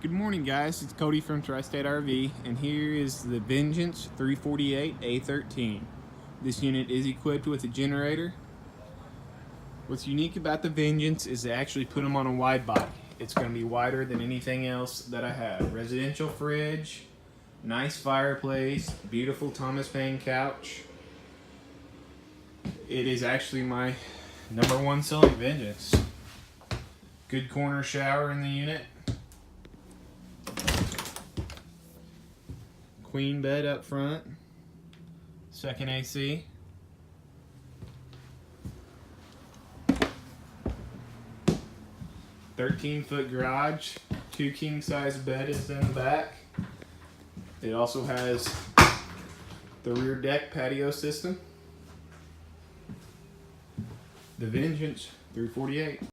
Good morning, guys. It's Cody from Tri-State RV, and here is the Vengeance 348 A13. This unit is equipped with a generator. What's unique about the Vengeance is they actually put them on a wide body. It's going to be wider than anything else that I have. Residential fridge, nice fireplace, beautiful Thomas Paine couch. It is actually my #1 selling Vengeance. Good corner shower in the unit. Queen bed up front, second AC. "13-foot garage, 2 king-size beds in the back. It also has the rear deck patio system. The Vengeance 348.